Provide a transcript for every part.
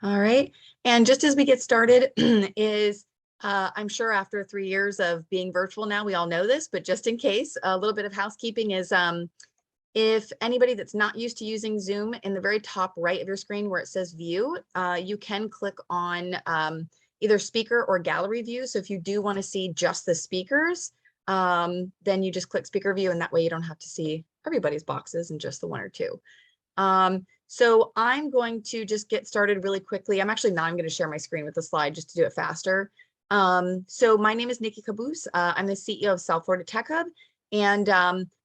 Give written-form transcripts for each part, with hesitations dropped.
All right. And just as we get started I'm sure after 3 years of being virtual now, we all know this, but just in case, a little bit of housekeeping is if anybody that's not used to using Zoom, in the very top right of your screen where it says view, you can click on either speaker or gallery view. So if you do want to see just the speakers, then you just click speaker view, and that way you don't have to see everybody's boxes and just the one or two. So I'm going to just get started really quickly. I'm going to share my screen with the slide just to do it faster. So my name is Nikki Caboose. I'm the CEO of South Florida Tech Hub. And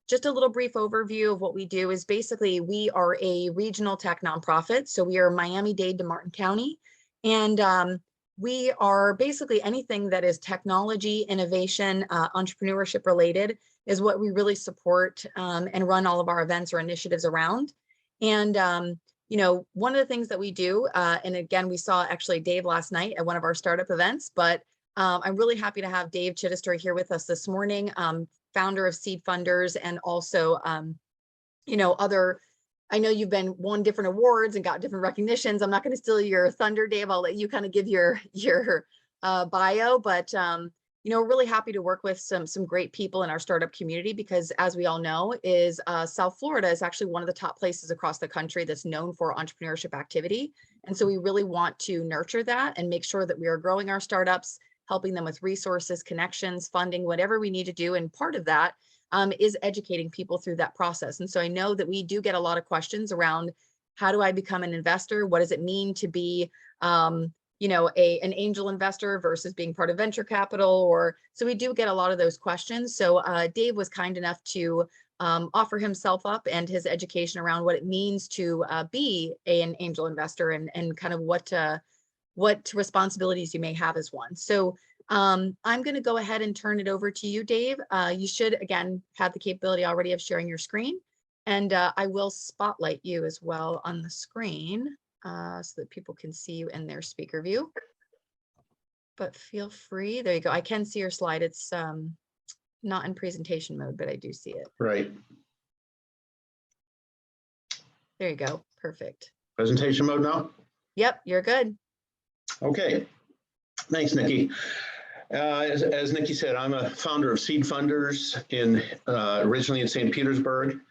just a little brief overview of what we do is basically we are a regional tech nonprofit. So we are Miami-Dade to Martin County. And we are basically anything that is technology, innovation, entrepreneurship related is what we really support and run all of our events or initiatives around. And, you know, one of the things that we do, and again, we saw actually Dave last night at one of our startup events, but I'm really happy to have Dave Chitester here with us this morning, founder of Seedfunders, and also, you know, I know you've won different awards and got different recognitions. I'm not going to steal your thunder, Dave. I'll let you kind of give your bio, but you know, we're really happy to work with some great people in our startup community because, as we all know, is South Florida is actually one of the top places across the country that's known for entrepreneurship activity. And so we really want to nurture that and make sure that we are growing our startups, helping them with resources, connections, funding, whatever we need to do. And part of that is educating people through that process. And so I know that we do get a lot of questions around how do I become an investor? What does it mean to be you know, an angel investor versus being part of venture capital, or so we do get a lot of those questions. So Dave was kind enough to offer himself up and his education around what it means to be an angel investor and kind of what responsibilities you may have as one. So I'm going to go ahead and turn it over to you, Dave. You should, again, have the capability already of sharing your screen, and I will spotlight you as well on the screen. So that people can see you in their speaker view. But feel free, there you go. I can see your slide. It's not in presentation mode, but I do see it. Right. There you go. Perfect. Presentation mode now? Yep, you're good. Okay. Thanks, Nikki. As Nikki said, I'm a founder of Seedfunders originally in St. Petersburg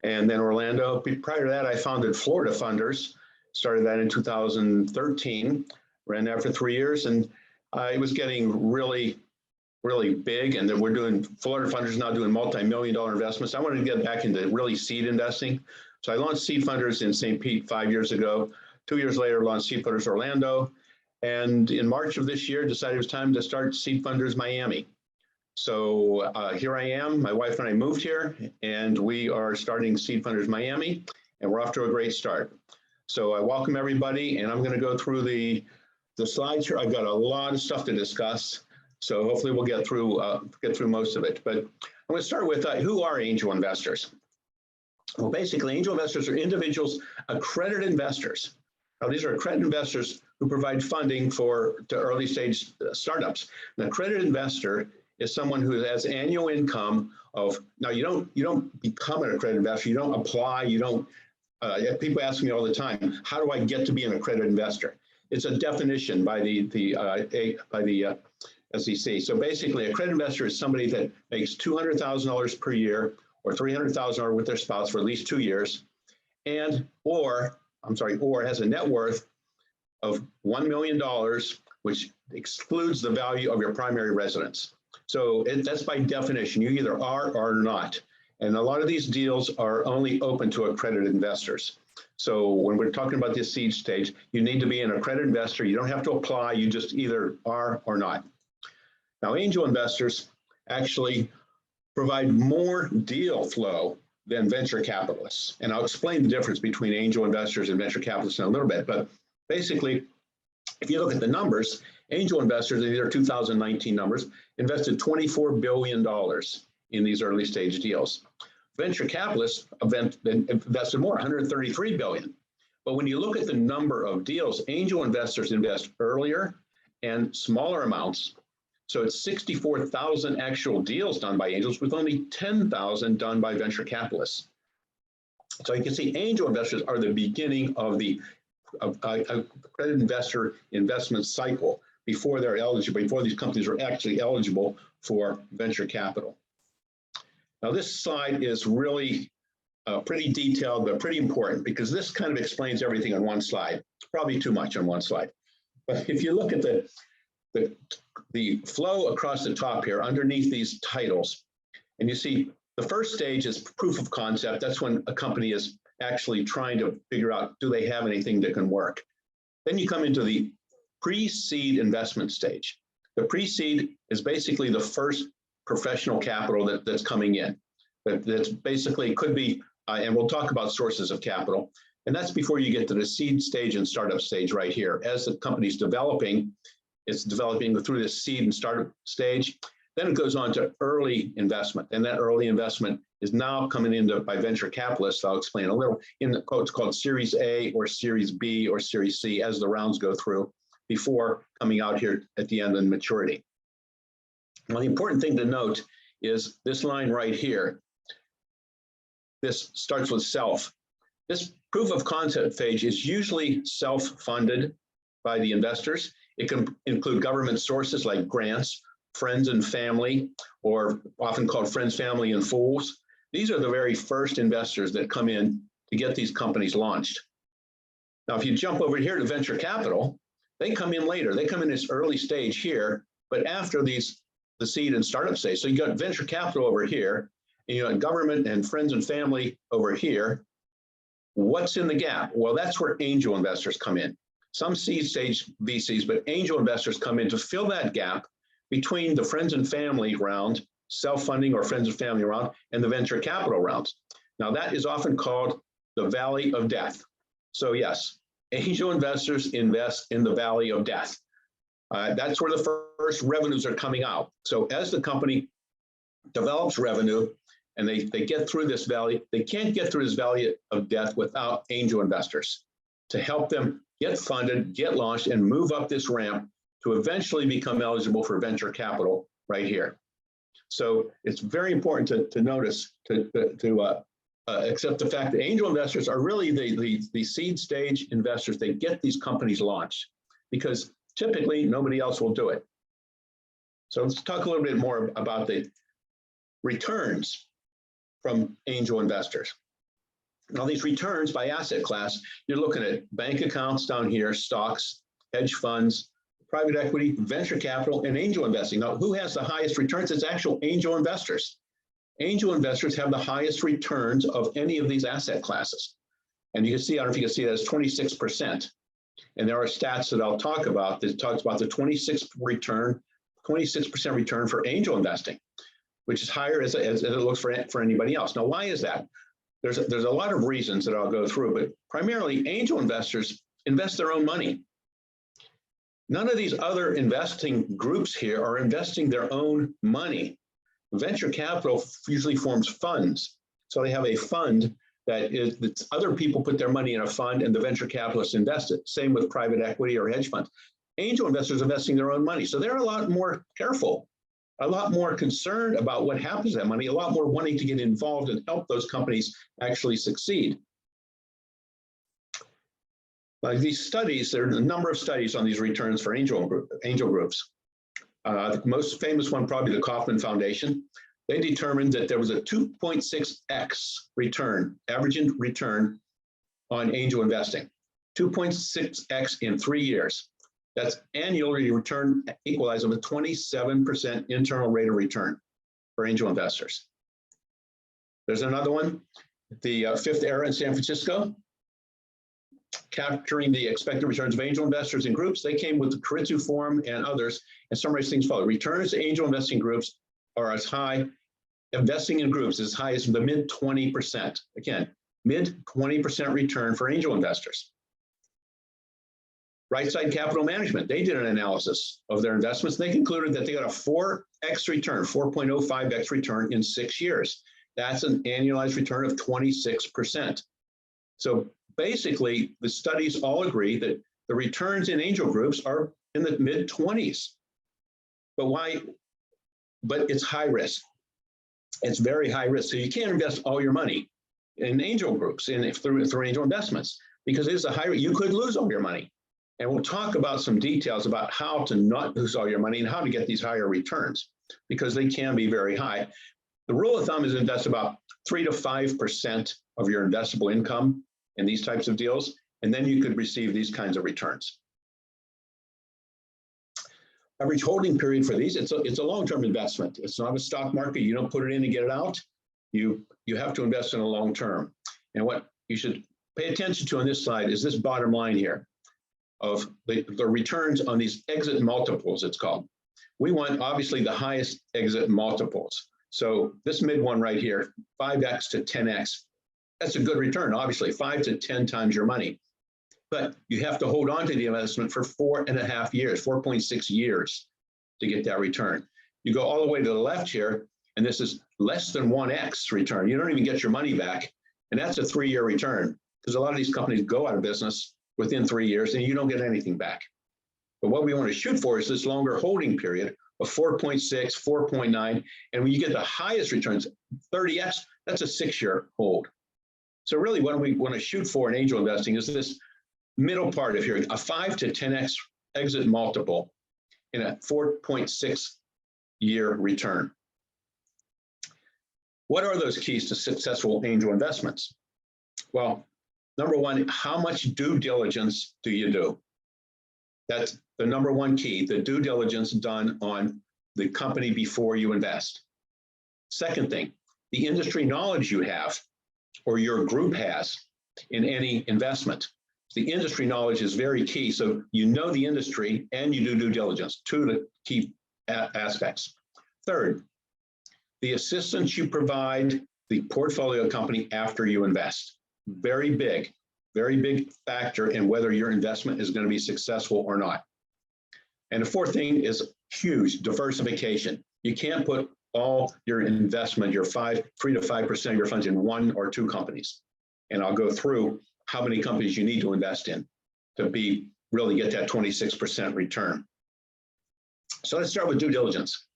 and then Orlando. Prior to that, I founded Florida Funders. Started that in 2013, ran that for 3 years, and it was getting really, really big. And then Florida Funders now doing multi-million-dollar investments. I wanted to get back into really seed investing. So I launched Seedfunders in St. Pete 5 years ago. 2 years later, launched Seedfunders Orlando. And in March of this year, decided it was time to start Seedfunders Miami. So here I am, my wife and I moved here, and we are starting Seedfunders Miami, and we're off to a great start. So I welcome everybody, and I'm going to go through the slides here. I've got a lot of stuff to discuss, so hopefully we'll get through most of it. But I'm going to start with who are angel investors? Well, basically, angel investors are individuals, accredited investors. Now, these are accredited investors who provide funding to early stage startups. An accredited investor is someone who has annual income of. Now, you don't become an accredited investor. You don't apply. You don't. People ask me all the time, how do I get to be an accredited investor? It's a definition by the SEC. So basically, accredited investor is somebody that makes $200,000 per year or $300,000 with their spouse for at least 2 years, or has a net worth of $1 million, which excludes the value of your primary residence. So that's by definition. You either are or not. And a lot of these deals are only open to accredited investors. So when we're talking about this seed stage, you need to be an accredited investor. You don't have to apply. You just either are or not. Now, angel investors actually provide more deal flow than venture capitalists. And I'll explain the difference between angel investors and venture capitalists in a little bit. But basically, if you look at the numbers, angel investors, these are 2019 numbers, invested $24 billion in these early stage deals. Venture capitalists invested more, $133 billion. But when you look at the number of deals, angel investors invest earlier and smaller amounts. So it's 64,000 actual deals done by angels with only 10,000 done by venture capitalists. So you can see angel investors are the beginning of the accredited investor investment cycle before they're eligible, before these companies are actually eligible for venture capital. Now, this slide is really pretty detailed, but pretty important because this kind of explains everything on one slide. Probably too much on one slide. But if you look at the flow across the top here underneath these titles, and you see the first stage is proof of concept. That's when a company is actually trying to figure out, do they have anything that can work? Then you come into the pre-seed investment stage. The pre-seed is basically the first professional capital that's coming in. That's basically could be, and we'll talk about sources of capital, and that's before you get to the seed stage and startup stage right here. As the company's developing, it's developing through this seed and startup stage. Then it goes on to early investment, and that early investment is now coming into by venture capitalists. I'll explain a little in the quotes called Series A or Series B or Series C as the rounds go through before coming out here at the end of maturity. Now, the important thing to note is this line right here. This starts with self. This proof of concept phase is usually self-funded by the investors. It can include government sources like grants, friends and family, or often called friends, family, and fools. These are the very first investors that come in to get these companies launched. Now, if you jump over here to venture capital, they come in later. They come in this early stage here, but after the seed and startup stage. So you got venture capital over here, and you got government and friends and family over here. What's in the gap? Well, that's where angel investors come in. Some seed stage VCs, but angel investors come in to fill that gap between the friends and family round, self-funding or friends and family round, and the venture capital rounds. Now, that is often called the valley of death. So yes, angel investors invest in the valley of death. That's where the first revenues are coming out. So as the company develops revenue and they get through this valley, they can't get through this valley of death without angel investors to help them get funded, get launched, and move up this ramp to eventually become eligible for venture capital right here. So it's very important to notice, to accept the fact that angel investors are really the seed stage investors. They get these companies launched because typically nobody else will do it. So let's talk a little bit more about the returns from angel investors. Now, these returns by asset class, you're looking at bank accounts down here, stocks, hedge funds, private equity, venture capital, and angel investing. Now, who has the highest returns? It's actual angel investors. Angel investors have the highest returns of any of these asset classes. And you can see, I don't know if you can see that, it's 26%. And there are stats that I'll talk about that talks about the 26% return for angel investing, which is higher as it looks for anybody else. Now, why is that? There's a lot of reasons that I'll go through, but primarily angel investors invest their own money. None of these other investing groups here are investing their own money. Venture capital usually forms funds. So they have a fund that other people put their money in a fund and the venture capitalists invest it. Same with private equity or hedge funds. Angel investors investing their own money. So they're a lot more careful, a lot more concerned about what happens to that money, a lot more wanting to get involved and help those companies actually succeed. Like these studies, there are a number of studies on these returns for angel groups. The most famous one, probably the Kauffman Foundation. They determined that there was a 2.6x return, average return on angel investing, 2.6x in 3 years. That's annually return equalized with a 27% internal rate of return for angel investors. There's another one, the Fifth Era in San Francisco, capturing the expected returns of angel investors in groups. They came with the Keiretsu Forum and others and summarized things follow. Returns to angel investing groups are as high, investing in groups as high as the mid 20%. Again, mid 20% return for angel investors. Right Side Capital Management, they did an analysis of their investments. They concluded that they got a 4x return, 4.05x return in 6 years. That's an annualized return of 26%. So basically, the studies all agree that the returns in angel groups are in the mid 20s. But why? But it's high risk. It's very high risk. So you can't invest all your money in angel groups through angel investments. because it's a high, you could lose all your money. And we'll talk about some details about how to not lose all your money and how to get these higher returns, because they can be very high. The rule of thumb is invest about 3 to 5% of your investable income in these types of deals, and then you could receive these kinds of returns. Average holding period for these, it's a long-term investment. It's not a stock market. You don't put it in and get it out. You have to invest in a long term. And what you should pay attention to on this slide is this bottom line here of the returns on these exit multiples, it's called. We want obviously the highest exit multiples. So this mid one right here, 5x to 10x, that's a good return, obviously 5 to 10 times your money. But you have to hold on to the investment for 4.5 years, 4.6 years to get that return. You go all the way to the left here, and this is less than 1x return. You don't even get your money back, and that's a 3-year return, because a lot of these companies go out of business within 3 years and you don't get anything back. But what we want to shoot for is this longer holding period of 4.6, 4.9, and when you get the highest returns, 30x, that's a 6-year hold. So really what we want to shoot for in angel investing is this middle part of here, a 5 to 10x exit multiple in a 4.6 year return. What are those keys to successful angel investments? Well, number one, how much due diligence do you do? That's the number one key, the due diligence done on the company before you invest. Second thing, the industry knowledge you have or your group has in any investment. The industry knowledge is very key. So you know the industry and you do due diligence, 2 of the key aspects. Third, the assistance you provide the portfolio company after you invest. Very big factor in whether your investment is going to be successful or not. And the fourth thing is huge, diversification. You can't put all your investment, your 3 to 5% of your funds in 1 or 2 companies. And I'll go through how many companies you need to invest in to really get that 26% return. So let's start with due diligence.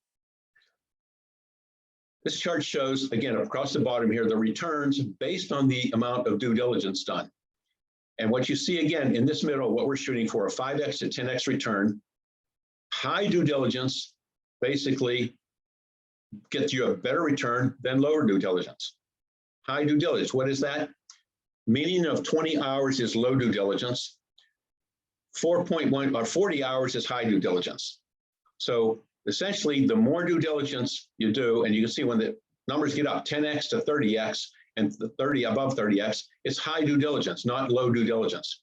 This chart shows, again, across the bottom here, the returns based on the amount of due diligence done. And what you see again in this middle, what we're shooting for, a 5x to 10x return. High due diligence basically gets you a better return than lower due diligence. High due diligence, what is that? Meaning of 20 hours is low due diligence. 4.1 or 40 hours is high due diligence. So essentially, the more due diligence you do, and you can see when the numbers get up 10x to 30x and the 30 above 30x, it's high due diligence, not low due diligence.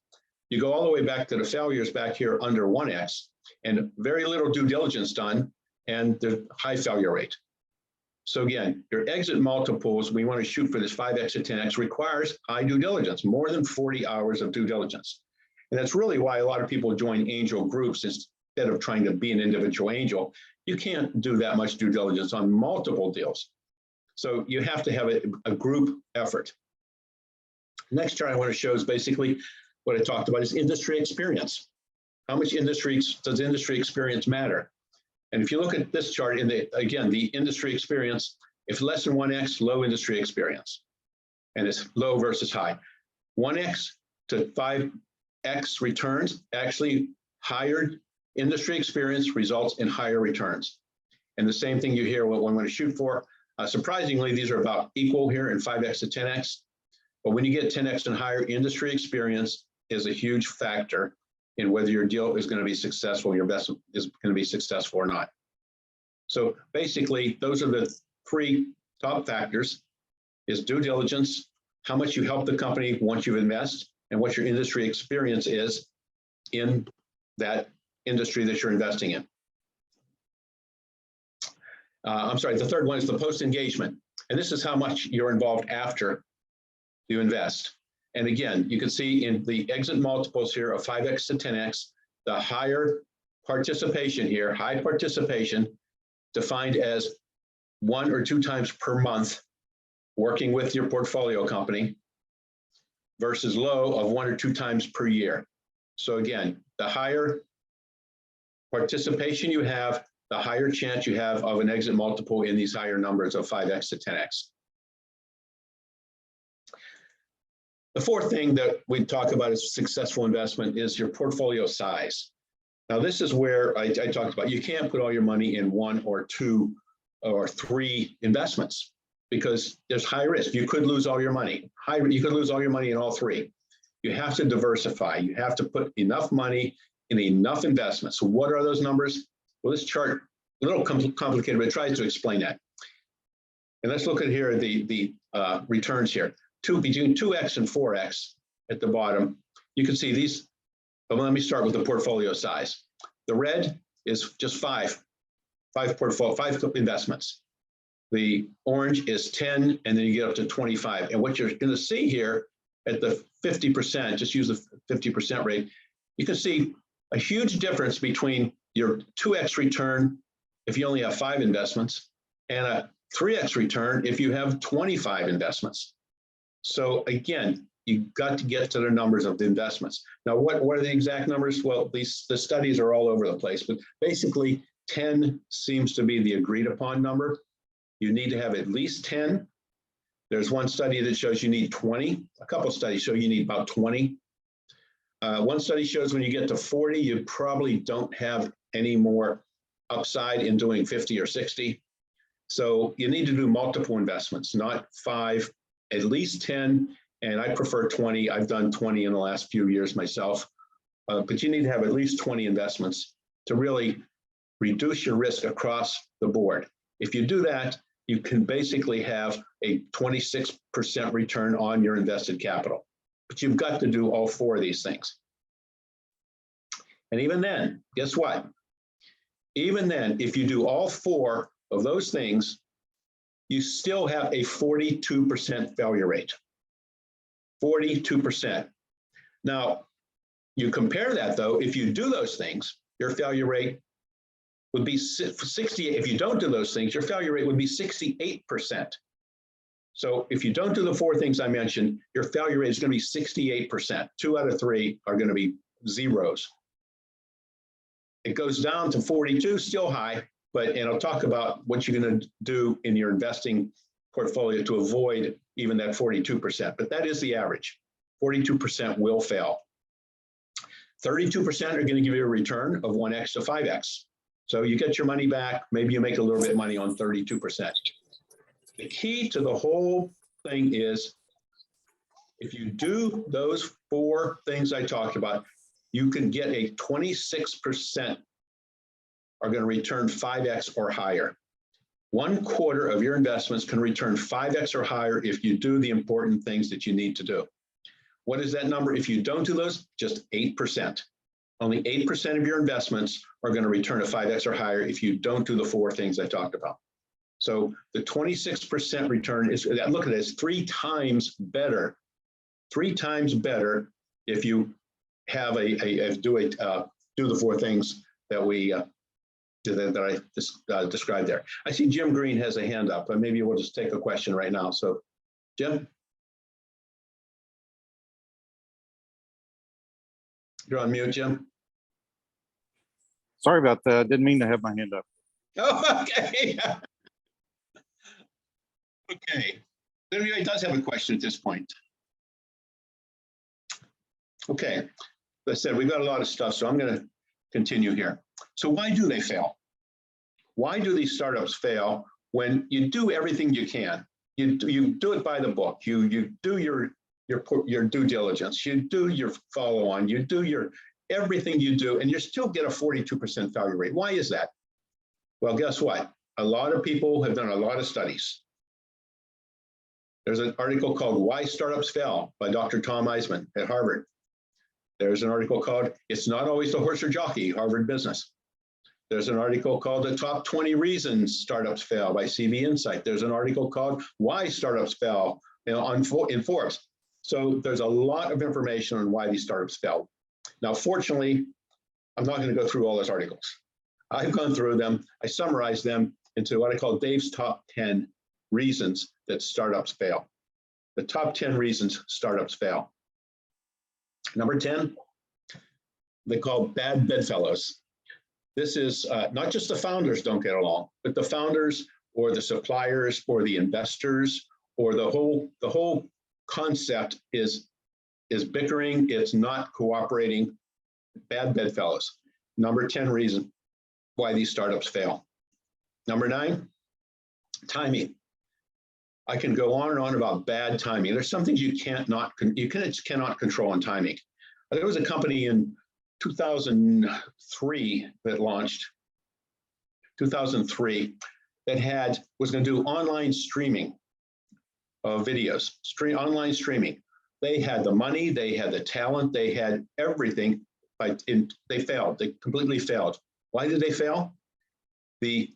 You go all the way back to the failures back here under 1x, and very little due diligence done, and the high failure rate. So again, your exit multiples, we want to shoot for this 5x to 10x, requires high due diligence, more than 40 hours of due diligence. And that's really why a lot of people join angel groups instead of trying to be an individual angel. You can't do that much due diligence on multiple deals. So you have to have a group effort. Next chart I want to show is basically what I talked about is industry experience. How much does industry experience matter? And if you look at this chart, again, the industry experience, if less than 1x, low industry experience. And it's low versus high. 1x to 5x returns, actually higher industry experience results in higher returns. And the same thing you hear what we want to shoot for. Surprisingly, these are about equal here in 5x to 10x. But when you get 10x and higher, industry experience is a huge factor in whether your deal is going to be successful, your investment is going to be successful or not. So basically, those are the 3 top factors: is due diligence, how much you help the company once you invest, and what your industry experience is in that industry that you're investing in. I'm sorry, the third one is the post-engagement. And this is how much you're involved after you invest. And again, you can see in the exit multiples here of 5x to 10x, the higher participation here, high participation, defined as 1 or 2 times per month working with your portfolio company versus low of 1 or 2 times per year. So again, the higher participation you have, the higher chance you have of an exit multiple in these higher numbers of 5x to 10x. The fourth thing that we talk about as successful investment is your portfolio size. Now, this is where I talked about you can't put all your money in one or two or three investments because there's high risk. You could lose all your money. You could lose all your money in all three. You have to diversify. You have to put enough money in enough investments. So what are those numbers? Well, this chart, a little complicated, but it tries to explain that. And let's look at here the returns here. Between 2x and 4x at the bottom, you can see these. But let me start with the portfolio size. The red is just five investments. The orange is 10, and then you get up to 25. And what you're going to see here at the 50%, just use the 50% rate, you can see a huge difference between your 2x return if you only have 5 investments and a 3x return if you have 25 investments. So again, you've got to get to the numbers of the investments. Now, what are the exact numbers? Well, the studies are all over the place, but basically 10 seems to be the agreed upon number. You need to have at least 10. There's one study that shows you need 20. A couple studies show you need about 20. One study shows when you get to 40, you probably don't have any more upside in doing 50 or 60. So you need to do multiple investments, not 5, at least 10, and I prefer 20. I've done 20 in the last few years myself, but you need to have at least 20 investments to really reduce your risk across the board. If you do that, you can basically have a 26% return on your invested capital. But you've got to do all 4 of these things. And even then, guess what? Even then, if you do all 4 of those things, you still have a 42% failure rate. 42%. Now, you compare that though, if you do those things, your failure rate would be 60. If you don't do those things, your failure rate would be 68%. So if you don't do the 4 things I mentioned, your failure rate is going to be 68%. 2 out of 3 are going to be zeros. It goes down to 42, still high, and I'll talk about what you're going to do in your investing portfolio to avoid even that 42%, but that is the average. 42% will fail. 32% are going to give you a return of 1x to 5x. So you get your money back, maybe you make a little bit of money on 32%. The key to the whole thing is if you do those 4 things I talked about, you can get a 26% are going to return 5x or higher. 1/4 of your investments can return 5x or higher if you do the important things that you need to do. What is that number? If you don't do those, just 8%. Only 8% of your investments are going to return a 5x or higher if you don't do the 4 things I talked about. So the 26% return is, look at this, 3 times better. 3 times better if you have do the 4 things that we that I described there. I see Jim Green has a hand up, but maybe we'll just take a question right now. So, Jim, you're on mute, Jim. Sorry about that. Didn't mean to have my hand up. Oh, okay. Okay. Anybody does have a question at this point? Okay. As I said, we've got a lot of stuff, so I'm going to continue here. So why do they fail? Why do these startups fail when you do everything you can? You do it by the book. You do your due diligence. You do your follow on. You do your everything you do, and you still get a 42% failure rate. Why is that? Well, guess what? A lot of people have done a lot of studies. There's an article called "Why Startups Fail" by Dr. Tom Eisman at Harvard. There's an article called "It's Not Always the Horse or Jockey," Harvard Business. There's an article called "The Top 20 Reasons Startups Fail" by CV Insight. There's an article called "Why Startups Fail" in Forbes. So there's a lot of information on why these startups fail. Now, fortunately, I'm not going to go through all those articles. I've gone through them. I summarized them into what I call Dave's top 10 reasons that startups fail. The top 10 reasons startups fail. Number 10, they call bad bedfellows. This is not just the founders don't get along, but the founders or the suppliers or the investors or the whole concept is is bickering. It's not cooperating. Bad bedfellows. Number 10 reason why these startups fail. Number 9, timing. I can go on and on about bad timing. There's some things you cannot control on timing. There was a company in 2003 that launched, 2003, that was going to do online streaming of videos, online streaming. They had the money, they had the talent, they had everything, but they failed. They completely failed. Why did they fail? The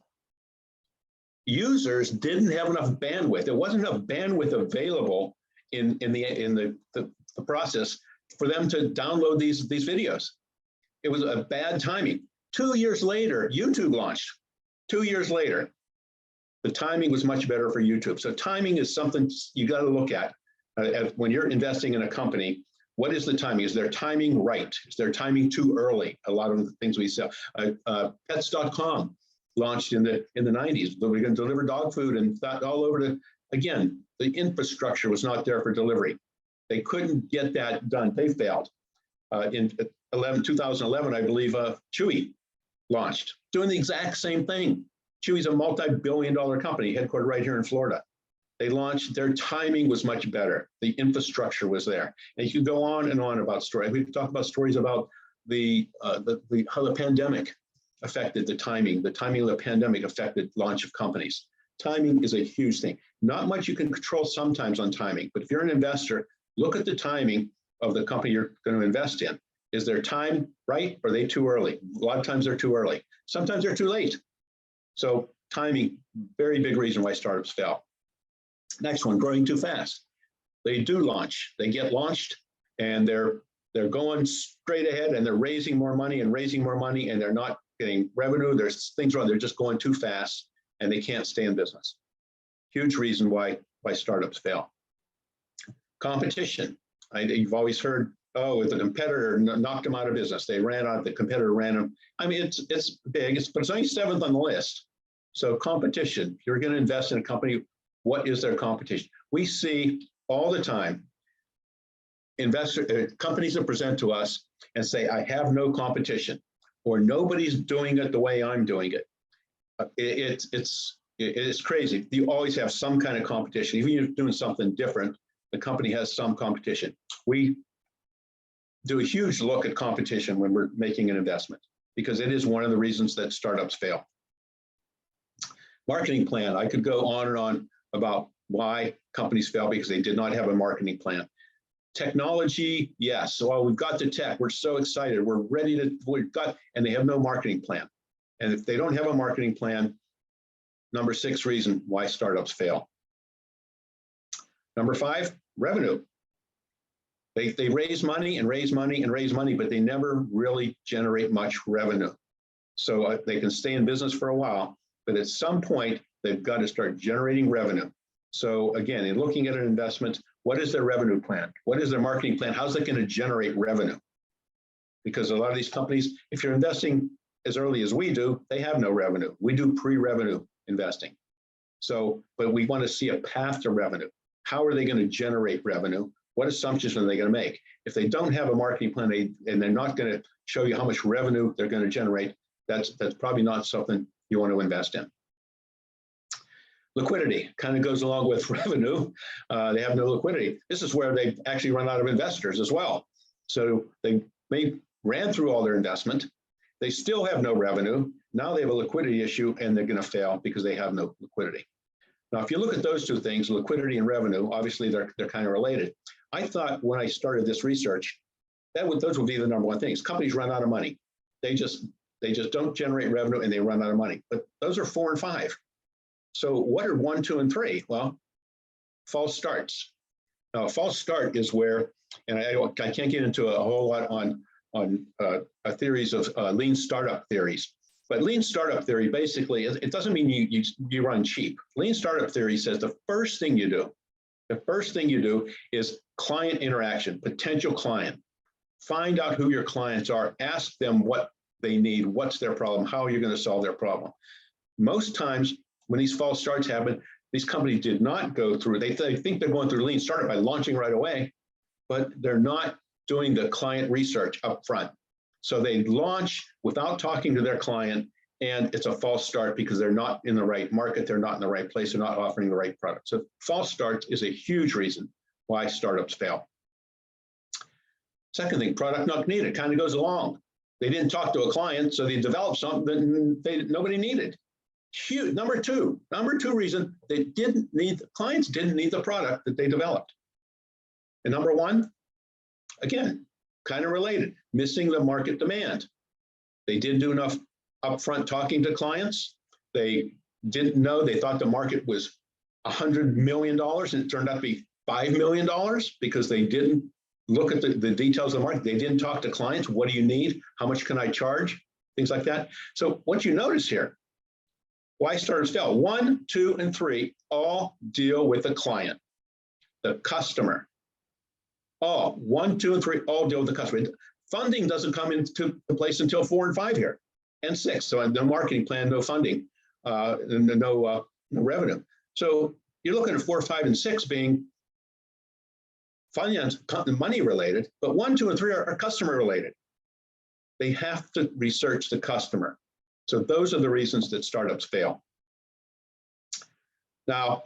users didn't have enough bandwidth. There wasn't enough bandwidth available in the process for them to download these videos. It was a bad timing. 2 years later, YouTube launched. 2 years later, the timing was much better for YouTube. So timing is something you got to look at when you're investing in a company. What is the timing? Is their timing right? Is their timing too early? A lot of the things we sell. Pets.com launched in the 90s. We're going to deliver dog food and that all over again, the infrastructure was not there for delivery. They couldn't get that done. They failed. In 2011, I believe, Chewy launched, doing the exact same thing. Chewy's a multi-billion-dollar company headquartered right here in Florida. They launched, their timing was much better. The infrastructure was there. And you could go on and on about stories. We could talk about stories about how the pandemic affected the timing. The timing of the pandemic affected launch of companies. Timing is a huge thing. Not much you can control sometimes on timing, but if you're an investor, look at the timing of the company you're going to invest in. Is their time right or are they too early? A lot of times they're too early. Sometimes they're too late. So timing, very big reason why startups fail. Next one, growing too fast. They do launch, they get launched and they're going straight ahead and they're raising more money and they're not getting revenue. There's things wrong. They're just going too fast and they can't stay in business. Huge reason why startups fail. Competition. You've always heard, oh, the competitor knocked them out of business. The competitor ran them. I mean, it's big, but it's only 7th on the list. So competition, if you're going to invest in a company, what is their competition? We see all the time companies that present to us and say, I have no competition, or nobody's doing it the way I'm doing it. It's crazy. You always have some kind of competition. Even if you're doing something different, the company has some competition. We do a huge look at competition when we're making an investment, because it is one of the reasons that startups fail. Marketing plan. I could go on and on about why companies fail because they did not have a marketing plan. Technology, yes. So we've got the tech. We're so excited. We're ready to, and they have no marketing plan. And if they don't have a marketing plan, number 6 reason why startups fail. Number 5, revenue. They raise money and raise money and raise money, but they never really generate much revenue. So they can stay in business for a while, but at some point, they've got to start generating revenue. So again, in looking at an investment, what is their revenue plan? What is their marketing plan? How's it going to generate revenue? Because a lot of these companies, if you're investing as early as we do, they have no revenue. We do pre-revenue investing. So, but we want to see a path to revenue. How are they going to generate revenue? What assumptions are they going to make? If they don't have a marketing plan and they're not going to show you how much revenue they're going to generate, that's probably not something you want to invest in. Liquidity kind of goes along with revenue. They have no liquidity. This is where they actually run out of investors as well. So they ran through all their investment. They still have no revenue. Now they have a liquidity issue and they're going to fail because they have no liquidity. Now, if you look at those 2 things, liquidity and revenue, obviously they're kind of related. I thought when I started this research, those would be the number 1 things. Companies run out of money. They just don't generate revenue and they run out of money. But those are 4 and 5. So what are 1, 2, and 3? Well, false starts. Now, a false start is where, and I can't get into a whole lot on theories of lean startup theories, but lean startup theory basically, it doesn't mean you run cheap. Lean startup theory says the first thing you do is client interaction, potential client. Find out who your clients are, ask them what they need, what's their problem, how are you going to solve their problem. Most times when these false starts happen, these companies did not go through, they think they're going through lean startup by launching right away, but they're not doing the client research up front. So they launch without talking to their client, and it's a false start because they're not in the right market, they're not in the right place, they're not offering the right product. So false start is a huge reason why startups fail. Second thing, product not needed, kind of goes along. They didn't talk to a client, so they developed something that nobody needed. Huge. Number two reason, clients didn't need the product that they developed. And number one, again, kind of related, missing the market demand. They didn't do enough upfront talking to clients. They didn't know, they thought the market was $100 million and it turned out to be $5 million because they didn't look at the details of the market. They didn't talk to clients. What do you need? How much can I charge? Things like that. So what you notice here, why startups fail? 1, 2, and 3 all deal with the client, the customer. All 1, 2, and 3 all deal with the customer. Funding doesn't come into place until 4 and 5 here, and 6. So no marketing plan, no funding, no revenue. So you're looking at 4, 5, and 6 being finance, money related, but 1, 2, and 3 are customer related. They have to research the customer. So those are the reasons that startups fail. Now,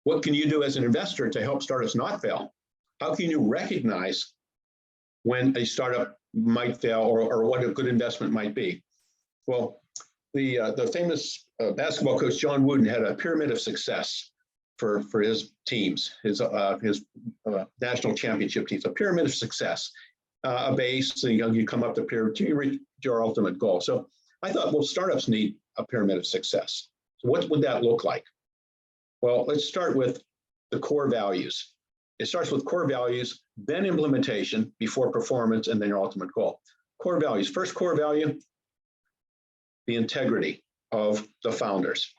what can you do as an investor to help startups not fail? How can you recognize when a startup might fail or what a good investment might be? Well, the famous basketball coach John Wooden had a pyramid of success for his teams, his national championship teams, a pyramid of success, a base, so you come up the pyramid to reach your ultimate goal. So I thought, well, startups need a pyramid of success. So what would that look like? Well, let's start with the core values. It starts with core values, then implementation, before performance, and then your ultimate goal. Core values. First core value, the integrity of the founders.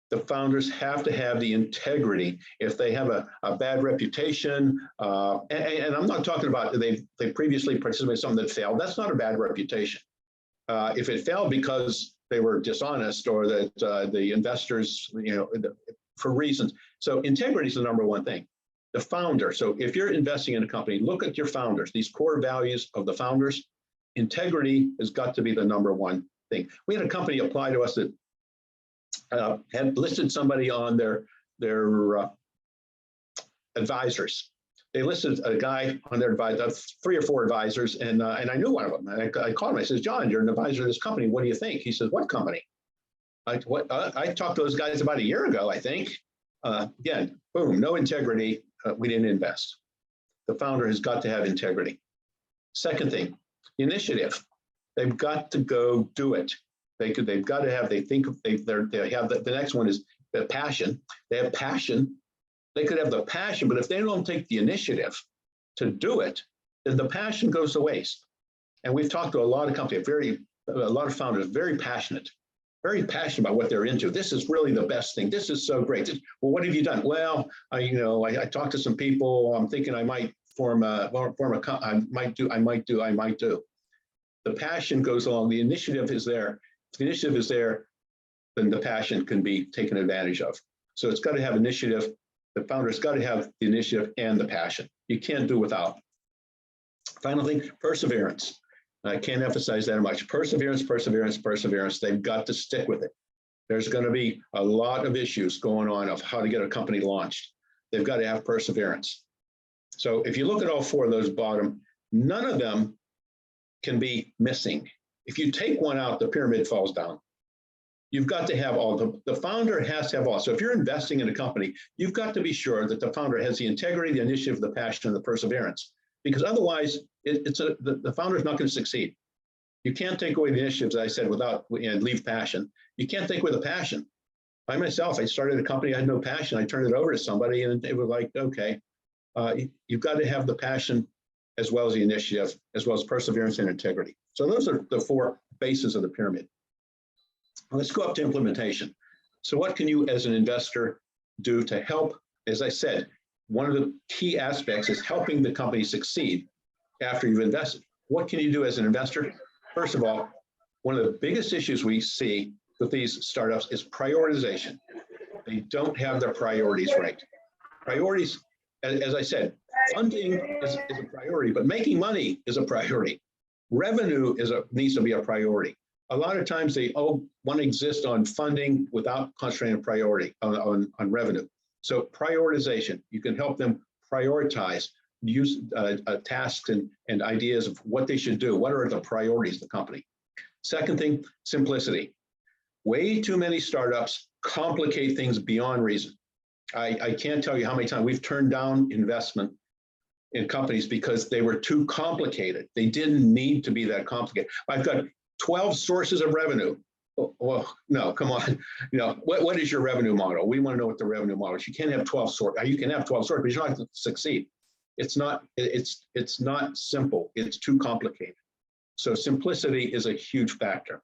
The founders have to have the integrity. If they have a bad reputation, and I'm not talking about they previously participated in something that failed, that's not a bad reputation. If it failed because they were dishonest or that the investors, for reasons. So integrity is the number one thing. The founder. So if you're investing in a company, look at your founders, these core values of the founders. Integrity has got to be the number one thing. We had a company apply to us that had listed somebody on their advisors. They listed a guy on their advisor, 3 or 4 advisors, and I knew one of them. And I called him. I said, John, you're an advisor of this company. What do you think? He says, what company? I talked to those guys about a year ago, I think. Again, boom, no integrity. We didn't invest. The founder has got to have integrity. Second thing, initiative. They've got to go do it. They've got to have. They have the next one is the passion. They have passion. They could have the passion, but if they don't take the initiative to do it, then the passion goes to waste. And we've talked to a lot of companies, a lot of founders, very passionate about what they're into. This is really the best thing. This is so great. Well, what have you done? Well, I talked to some people. I'm thinking I might form a. I might do. The passion goes along. The initiative is there. If the initiative is there, then the passion can be taken advantage of. So it's got to have initiative. The founder's got to have the initiative and the passion. You can't do without. Final thing, perseverance. I can't emphasize that much. Perseverance. They've got to stick with it. There's going to be a lot of issues going on of how to get a company launched. They've got to have perseverance. So if you look at all 4 of those bottom, none of them can be missing. If you take one out, the pyramid falls down. You've got to have all. The founder has to have all. So if you're investing in a company, you've got to be sure that the founder has the integrity, the initiative, the passion, and the perseverance. Because otherwise, the founder is not going to succeed. You can't take away the initiatives, as I said, and leave passion. You can't take away the passion. I myself, I started a company, I had no passion. I turned it over to somebody, and it was like, okay, you've got to have the passion as well as the initiative, as well as perseverance and integrity. So those are the 4 bases of the pyramid. Let's go up to implementation. So what can you as an investor do to help? As I said, one of the key aspects is helping the company succeed after you've invested. What can you do as an investor? First of all, one of the biggest issues we see with these startups is prioritization. They don't have their priorities right. Priorities, as I said, funding is a priority, but making money is a priority. Revenue needs to be a priority. A lot of times they want to exist on funding without concentrating on priority on revenue. So prioritization, you can help them prioritize, use tasks and ideas of what they should do. What are the priorities of the company? Second thing, simplicity. Way too many startups complicate things beyond reason. I can't tell you how many times we've turned down investment in companies because they were too complicated. They didn't need to be that complicated. I've got 12 sources of revenue. Well, no, come on. What is your revenue model? We want to know what the revenue model is. You can't have 12 sources. You can have 12 sources, but you're not going to succeed. It's not simple. It's too complicated. So simplicity is a huge factor.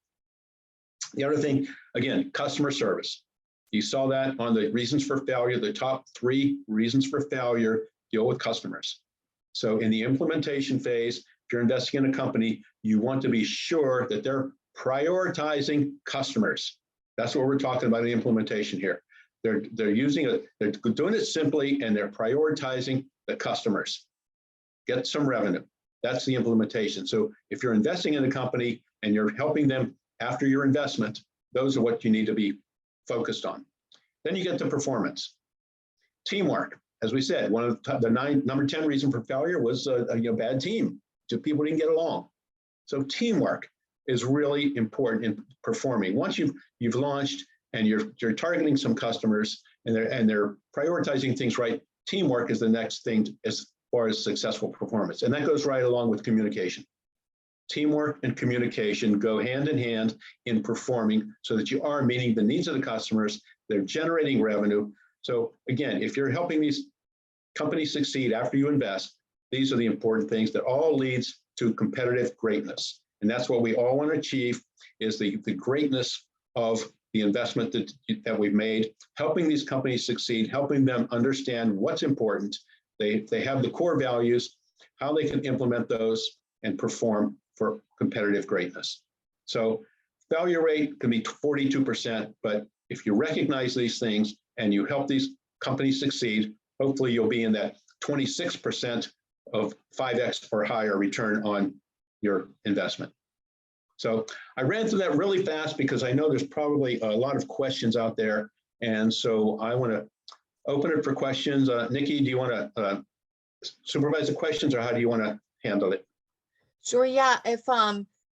The other thing, again, customer service. You saw that on the reasons for failure. The top 3 reasons for failure deal with customers. So in the implementation phase, if you're investing in a company, you want to be sure that they're prioritizing customers. That's what we're talking about in the implementation here. They're doing it simply, and they're prioritizing the customers. Get some revenue. That's the implementation. So if you're investing in a company and you're helping them after your investment, those are what you need to be focused on. Then you get to performance. Teamwork. As we said, one of the number 10 reason for failure was a bad team. Just people didn't get along. So teamwork is really important in performing. Once you've launched and you're targeting some customers and they're prioritizing things right, teamwork is the next thing as far as successful performance. And that goes right along with communication. Teamwork and communication go hand in hand in performing so that you are meeting the needs of the customers, they're generating revenue. So again, if you're helping these companies succeed after you invest, these are the important things that all leads to competitive greatness. And that's what we all want to achieve, is the greatness of the investment that we've made, helping these companies succeed, helping them understand what's important. They have the core values, how they can implement those and perform for competitive greatness. So failure rate can be 42%, but if you recognize these things and you help these companies succeed, hopefully you'll be in that 26% of 5x or higher return on your investment. So I ran through that really fast because I know there's probably a lot of questions out there. And so I want to open it for questions. Nikki, do you want to supervise the questions, or how do you want to handle it? Sure, yeah.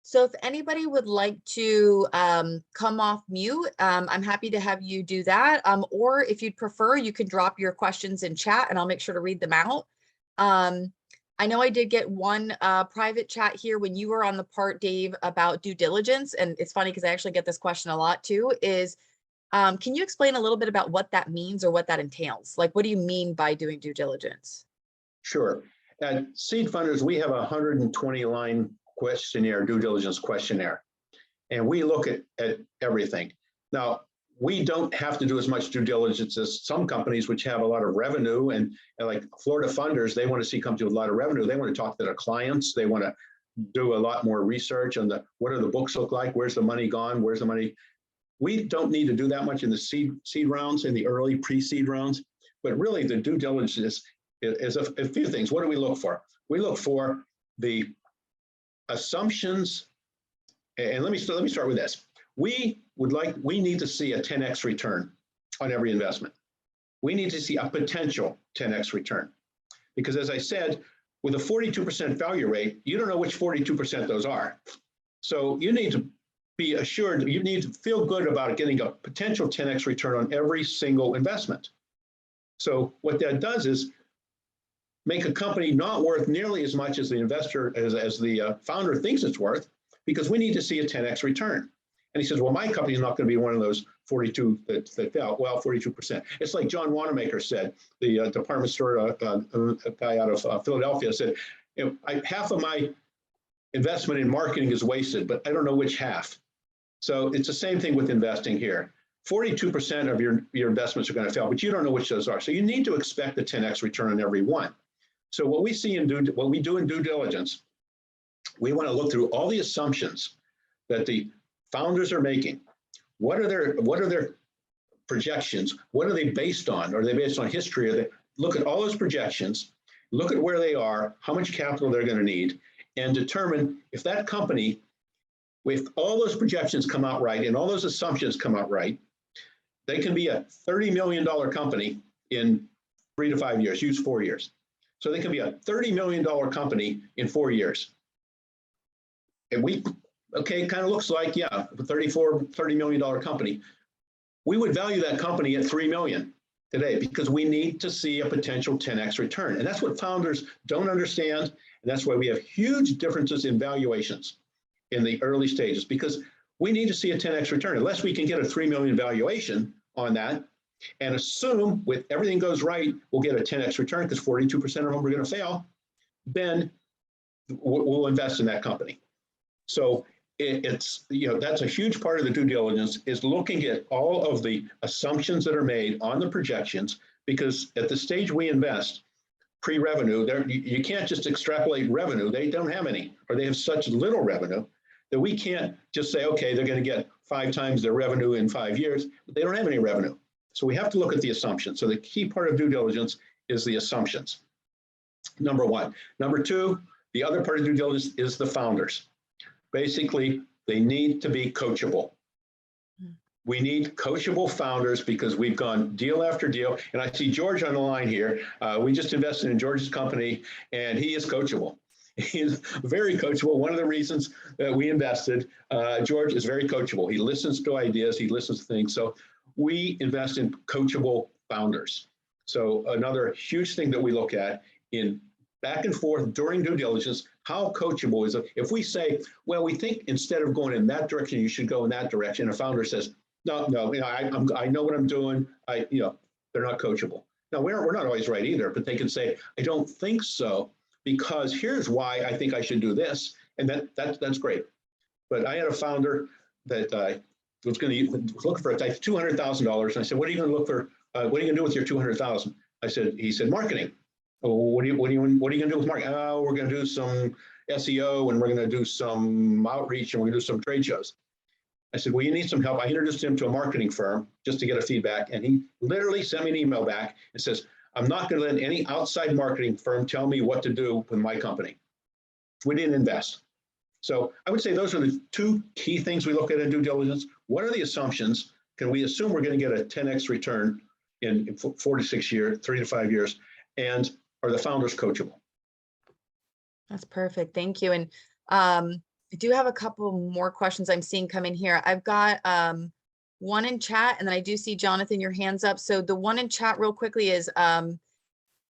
So if anybody would like to come off mute, I'm happy to have you do that. Or if you'd prefer, you can drop your questions in chat and I'll make sure to read them out. I know I did get one private chat here when you were on the part, Dave, about due diligence. And it's funny because I actually get this question a lot too, is can you explain a little bit about what that means or what that entails? Like, what do you mean by doing due diligence? Sure. At Seedfunders, we have a 120-line questionnaire, due diligence questionnaire, and we look at everything. Now, we don't have to do as much due diligence as some companies which have a lot of revenue, and like Florida Funders, they want to see companies with a lot of revenue. They want to talk to their clients. They want to do a lot more research on what do the books look like? Where's the money gone? Where's the money? We don't need to do that much in the seed rounds, in the early pre-seed rounds, but really the due diligence is a few things. What do we look for? We look for the assumptions, and let me start with this. We need to see a 10x return on every investment. We need to see a potential 10x return, because as I said, with a 42% failure rate, you don't know which 42% those are. So you need to be assured, you need to feel good about getting a potential 10x return on every single investment. So what that does is make a company not worth nearly as much as the investor, as the founder thinks it's worth, because we need to see a 10x return. And he says, well, my company is not going to be one of those 42 that fell. Well, 42%. It's like John Wanamaker said, the department store guy out of Philadelphia said, half of my investment in marketing is wasted, but I don't know which half. So it's the same thing with investing here. 42% of your investments are going to fail, but you don't know which those are. So you need to expect a 10x return on every one. So what we do in due diligence, we want to look through all the assumptions that the founders are making. What are their projections? What are they based on? Are they based on history? Look at all those projections look at where they are, how much capital they're going to need, and determine if that company, with all those projections come out right and all those assumptions come out right, they can be a $30 million company in 3 to 5 years, use 4 years. So they can be a $30 million company in 4 years. And okay, kind of looks like, yeah, a $30 million company. We would value that company at $3 million today because we need to see a potential 10x return. And that's what founders don't understand. And that's why we have huge differences in valuations in the early stages, because we need to see a 10x return. Unless we can get a 3 million valuation on that and assume with everything goes right, we'll get a 10x return because 42% of them are going to fail, then we'll invest in that company. So it's, that's a huge part of the due diligence, is looking at all of the assumptions that are made on the projections, because at the stage we invest, pre-revenue, you can't just extrapolate revenue. They don't have any, or they have such little revenue that we can't just say, okay, they're going to get 5 times their revenue in 5 years. But they don't have any revenue. So we have to look at the assumptions. So the key part of due diligence is the assumptions. Number one. Number two, the other part of due diligence is the founders. Basically, they need to be coachable. We need coachable founders because we've gone deal after deal. And I see George on the line here. We just invested in George's company, and he is coachable. He's very coachable. One of the reasons that we invested, George is very coachable. He listens to ideas. He listens to things. So we invest in coachable founders. So another huge thing that we look at in back and forth during due diligence, how coachable is it? If we say, well, we think instead of going in that direction, you should go in that direction. A founder says, no, I know what I'm doing. They're not coachable. Now, we're not always right either, but they can say, I don't think so, because here's why I think I should do this. And that's great. But I had a founder that was looking for $200,000. And I said, what are you going to look for? What are you going to do with your $200,000? He said, marketing. Oh, what are you going to do with marketing? Oh, we're going to do some SEO, and we're going to do some outreach, and we're going to do some trade shows. I said, well, you need some help. I introduced him to a marketing firm just to get a feedback. And he literally sent me an email back and says, I'm not going to let any outside marketing firm tell me what to do with my company. We didn't invest. So I would say those are the 2 key things we look at in due diligence. What are the assumptions? Can we assume we're going to get a 10x return in 4 to 6 years, 3 to 5 years? And are the founders coachable? That's perfect. Thank you. And I do have a couple more questions I'm seeing come in here. I've got one in chat, and then I do see, Jonathan, your hands up. So the one in chat real quickly is,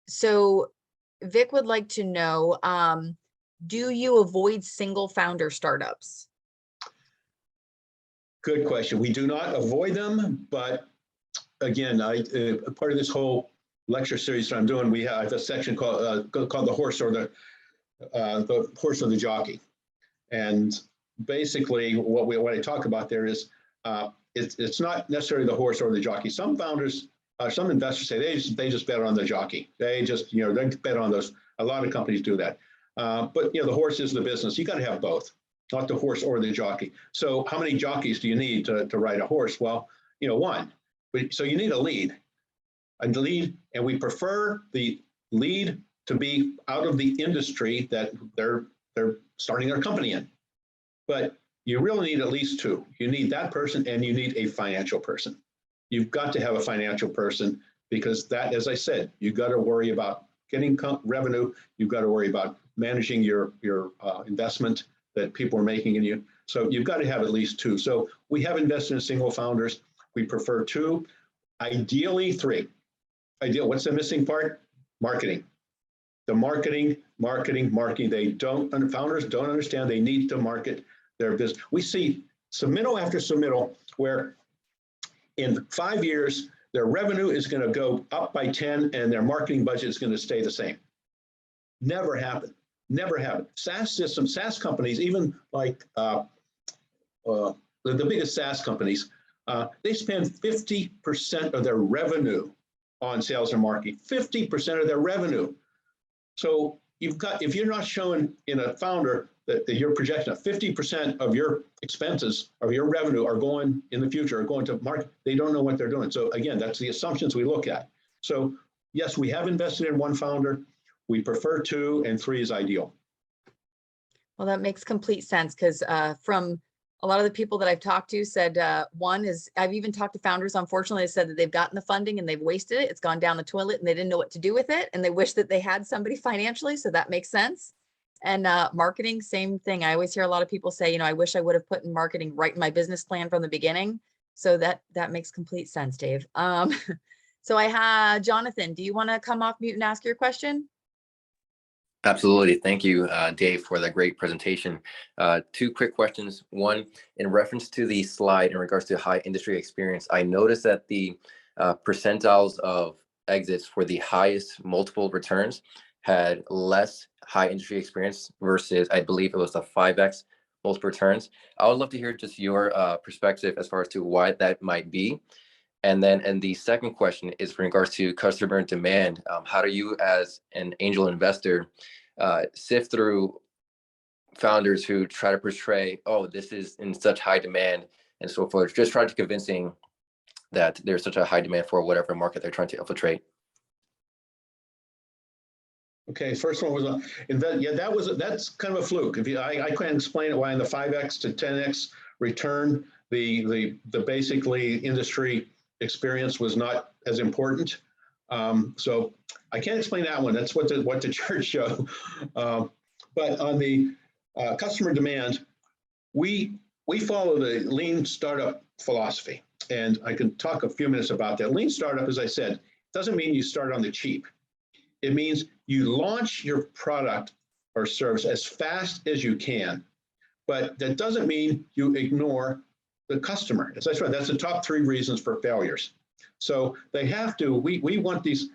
so Vic would like to know, do you avoid single founder startups? Good question. We do not avoid them, but again, part of this whole lecture series that I'm doing, we have a section called the horse or the horse or the jockey. And basically what I talk about there is it's not necessarily the horse or the jockey. Some founders, some investors say they just bet on the jockey. They just, they bet on those. A lot of companies do that. But the horse is the business. You got to have both, not the horse or the jockey. So how many jockeys do you need to ride a horse? Well, 1. So you need a lead. And we prefer the lead to be out of the industry that they're starting their company in. But you really need at least 2. You need that person, and you need a financial person. You've got to have a financial person, because that, as I said, you've got to worry about getting revenue. You've got to worry about managing your investment that people are making in you. So you've got to have at least 2. So we have invested in single founders. We prefer 2, ideally 3. What's the missing part? Marketing. The marketing. Founders don't understand they need to market their business. We see submittal after submittal where in 5 years, their revenue is going to go up by 10 and their marketing budget is going to stay the same. Never happened. Never happened. SaaS companies, even like the biggest SaaS companies, they spend 50% of their revenue on sales and marketing, 50% of their revenue. So if you're not showing in a founder that your projection of 50% of your expenses of your revenue are going in the future, are going to market, they don't know what they're doing. So again, that's the assumptions we look at. So yes, we have invested in 1 founder. We prefer 2, and 3 is ideal. Well, that makes complete sense because from a lot of the people that I've talked to said, one is, I've even talked to founders, unfortunately, they said that they've gotten the funding and they've wasted it. It's gone down the toilet and they didn't know what to do with it. And they wish that they had somebody financially. So that makes sense. And marketing, same thing. I always hear a lot of people say, I wish I would have put in marketing right in my business plan from the beginning. So that makes complete sense, Dave. So I had Jonathan, do you want to come off mute and ask your question? Absolutely. Thank you, Dave, for the great presentation. 2 quick questions. One, in reference to the slide in regards to high industry experience, I noticed that the percentiles of exits for the highest multiple returns had less high industry experience versus, I believe it was the 5x multiple returns. I would love to hear just your perspective as far as to why that might be. And the second question is in regards to customer demand. How do you, as an angel investor, sift through founders who try to portray, oh, this is in such high demand and so forth, just trying to convincing that there's such a high demand for whatever market they're trying to infiltrate? Okay, first one was, that's kind of a fluke. I can't explain it why in the 5x to 10x return, the basically industry experience was not as important. So I can't explain that one. That's what the charts show. But on the customer demand, we follow the lean startup philosophy. And I can talk a few minutes about that. Lean startup, as I said, doesn't mean you start on the cheap. It means you launch your product or service as fast as you can. But that doesn't mean you ignore the customer. As I said, that's the top 3 reasons for failures. So they have to, we want these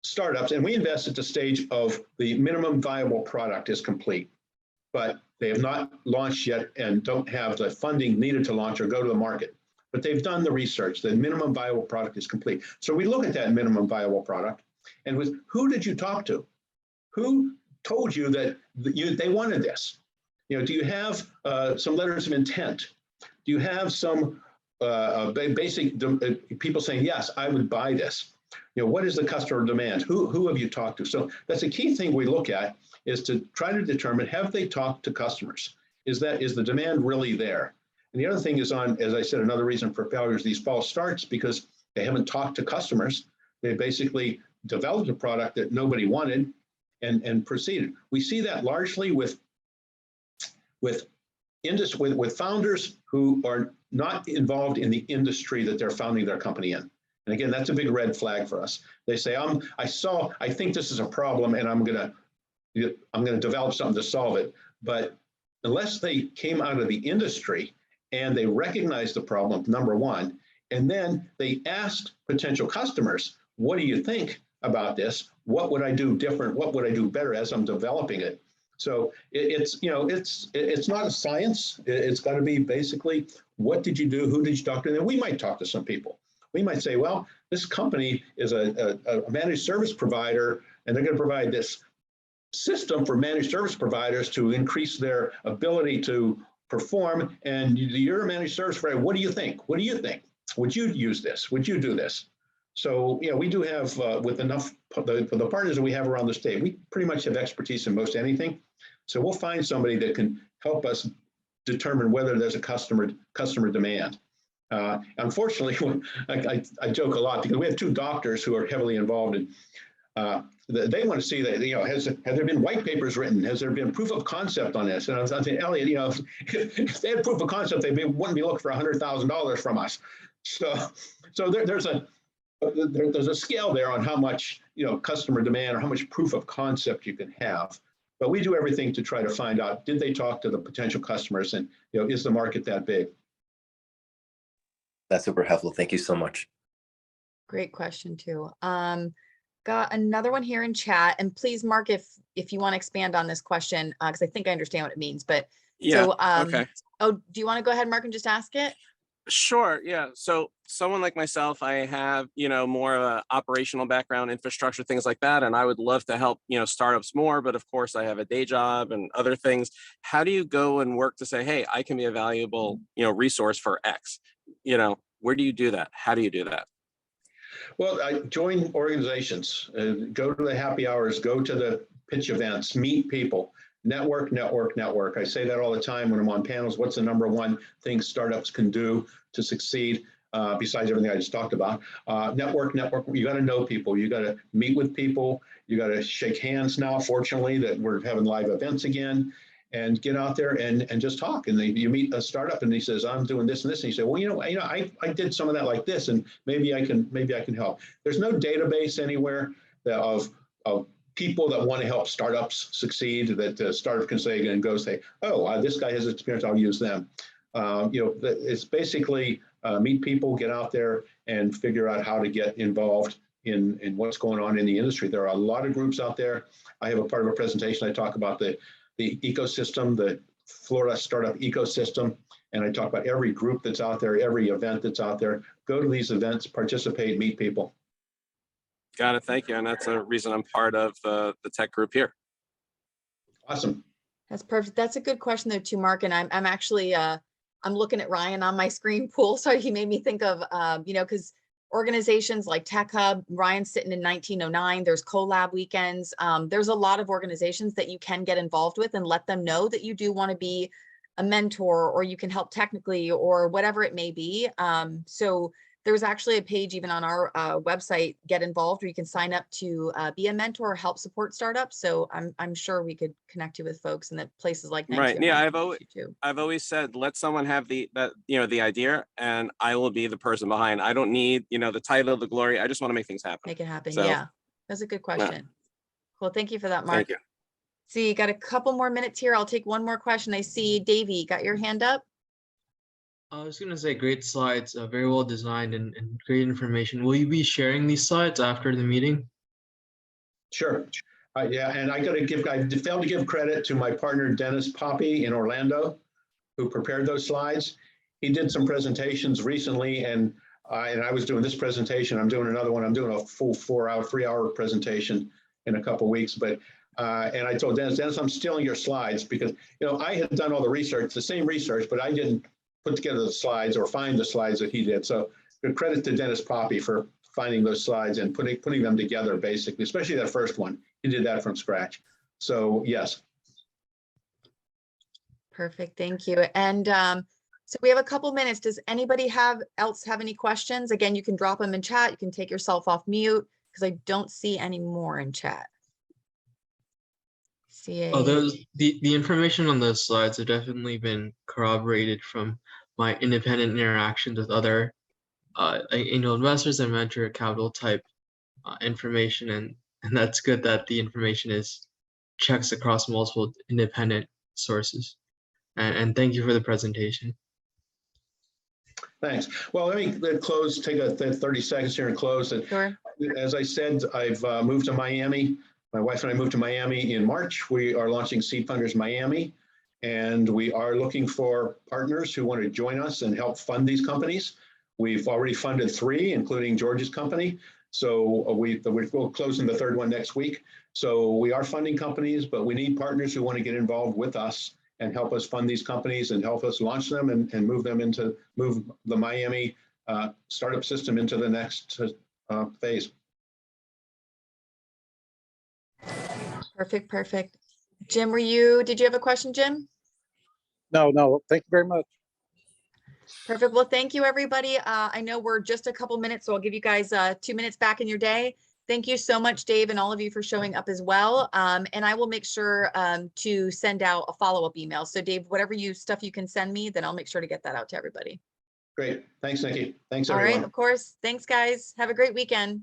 startups, and we invest at the stage of the minimum viable product is complete, but they have not launched yet and don't have the funding needed to launch or go to the market. But they've done the research, the minimum viable product is complete. So we look at that minimum viable product, and with who did you talk to? Who told you that they wanted this? Do you have some letters of intent? Do you have some basic people saying, yes, I would buy this? What is the customer demand? Who have you talked to? So that's a key thing we look at, is to try to determine, have they talked to customers? Is the demand really there? And the other thing is as I said, another reason for failures, these false starts, because they haven't talked to customers. They basically developed a product that nobody wanted and proceeded. We see that largely with founders who are not involved in the industry that they're founding their company in. And again, that's a big red flag for us. They say, I think this is a problem and I'm gonna develop something to solve it. But unless they came out of the industry and they recognized the problem, number one, and then they asked potential customers, what do you think about this? What would I do different? What would I do better as I'm developing it? So it's not a science. It's got to be basically, what did you do? Who did you talk to? And we might talk to some people. We might say, well, this company is a managed service provider, and they're going to provide this system for managed service providers to increase their ability to perform. And you're a managed service provider. What do you think? What do you think? Would you use this? Would you do this? So, we do have, with enough, the partners that we have around the state, we pretty much have expertise in most anything. So we'll find somebody that can help us determine whether there's a customer demand. Unfortunately, I joke a lot because we have 2 doctors who are heavily involved in, they want to see that, have there been white papers written? Has there been proof of concept on this? And I was saying, Elliot, if they had proof of concept, they wouldn't be looking for $100,000 from us. So there's a scale there on how much, customer demand or how much proof of concept you can have. But we do everything to try to find out, did they talk to the potential customers, and, is the market that big? That's super helpful. Thank you so much. Great question too. Got another one here in chat, and please, Mark, if you want to expand on this question, because I think I understand what it means, but yeah, so, okay. Oh, do you want to go ahead, Mark, and just ask it? Sure. Yeah. So someone like myself, I have, more of an operational background, infrastructure, things like that. And I would love to help, startups more. But of course, I have a day job and other things. How do you go and work to say, hey, I can be a valuable, resource for X? Where do you do that? How do you do that? Well, I join organizations, go to the happy hours, go to the pitch events, meet people, network, network, network. I say that all the time when I'm on panels. What's the number one thing startups can do to succeed? Besides everything I just talked about, network. You got to know people. You got to meet with people. You got to shake hands now. Fortunately, that we're having live events again, and get out there and just talk. And you meet a startup, and he says, "I'm doing this and this," and you say, "Well, I did some of that like this, and maybe I can help." There's no database anywhere of people that want to help startups succeed that a startup can say and go say, "Oh, this guy has experience. I'll use them." It's basically meet people, get out there, and figure out how to get involved in what's going on in the industry. There are a lot of groups out there. I have a part of a presentation. I talk about the ecosystem, the Florida startup ecosystem, and I talk about every group that's out there, every event that's out there. Go to these events, participate, meet people. Got it. Thank you. And that's a reason I'm part of the tech group here. Awesome. That's perfect. That's a good question though, too, Mark. And I'm actually, I'm looking at Ryan on my screen pool. So he made me think of, because organizations like Tech Hub, Ryan's sitting in 1909, there's collab weekends. There's a lot of organizations that you can get involved with and let them know that you do want to be a mentor, or you can help technically, or whatever it may be. So there's actually a page even on our website, Get Involved, where you can sign up to be a mentor or help support startups. So I'm sure we could connect you with folks in the places like that. Right. Yeah, I've always said, let someone have the idea, and I will be the person behind. I don't need, the title, the glory. I just want to make things happen. Make it happen. So, yeah, that's a good question. Yeah. Cool. Thank you for that, Mark. Thank you. See, got a couple more minutes here. I'll take one more question. I see Davey, got your hand up. I was going to say great slides, very well designed and great information. Will you be sharing these slides after the meeting? Sure. Yeah, and I failed to give credit to my partner, Dennis Poppy in Orlando, who prepared those slides. He did some presentations recently, and I was doing this presentation. I'm doing another one. I'm doing a full 3-hour presentation in a couple of weeks. But and I told Dennis, I'm stealing your slides because I had done all the research, the same research, but I didn't put together the slides or find the slides that he did. So good credit to Dennis Poppy for finding those slides and putting them together, basically, especially that first one. He did that from scratch. So yes. Perfect. Thank you. And so we have a couple minutes. Does anybody else have any questions? Again, you can drop them in chat. You can take yourself off mute because I don't see any more in chat. Oh, the information on those slides have definitely been corroborated from my independent interactions with other angel investors and venture capital type information, and that's good that the information checks across multiple independent sources. And thank you for the presentation. Thanks. Well, let me close, take 30 seconds here and close. Sure. As I said, I've moved to Miami. My wife and I moved to Miami in March. We are launching Seedfunders Miami, and we are looking for partners who want to join us and help fund these companies. We've already funded 3, including George's company. So we'll close in the 3rd one next week. So we are funding companies, but we need partners who want to get involved with us and help us fund these companies and help us launch them and move the Miami startup system into the next phase. Perfect. Jim, did you have a question, Jim? No, thank you very much. Perfect. Well, thank you, everybody. I know we're just a couple minutes, so I'll give you guys 2 minutes back in your day. Thank you so much, Dave, and all of you for showing up as well. And I will make sure to send out a follow-up email. So Dave, whatever stuff you can send me, then I'll make sure to get that out to everybody. Great. Thanks, Nikki. Thanks, everyone. All right, of course. Thanks, guys. Have a great weekend.